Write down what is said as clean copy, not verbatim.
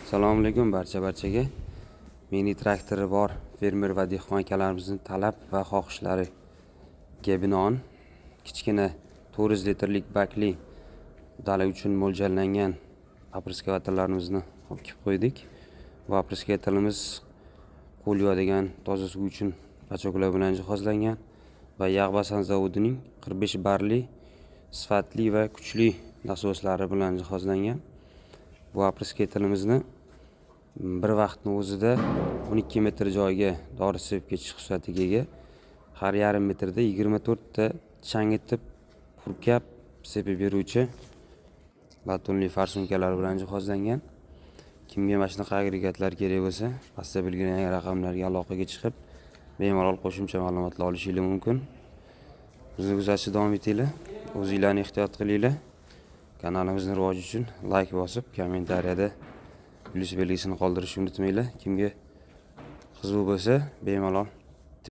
Assalomu alaykum barchaga. Mini traktori bor fermer va dehqon akalarimizning talab va xohishlariga binoan kichkina 400 litrlik bakli dala uchun mo'ljallangan apreskavatorlarimizni olib kelib qo'ydik. Bu apreskavatorimiz qo'l yuvadigan toza suv uchun pachoklar bilan jihozlangan va Yag'basan zavodining 45 barli sifatli va kuchli nasoslari bilan jihozlangan. Bu apreskavatorimizni bir vaqtning o'zida 12 metr joyga dori sepib ketish xususiyatiga ega. Har yarim metrda 24 ta changitib purkab sepib beruvchi batonli farsumkalar bilan jihozlangan. Kimga mana shunaqa agregatlar kerak bo'lsa, pastda belgilangan raqamlarga aloqaga chiqib, bemalol qo'shimcha ma'lumotlar olishingiz mumkin. Bizni kuzatishda davom etinglar. O'zingizlarni ehtiyot qilinglar. Kanalimizning rivoji uchun like bosib, kommentariyada plus belgisini qoldirishni unutmanglar. Kimga qiziq bo'lsa, bemalol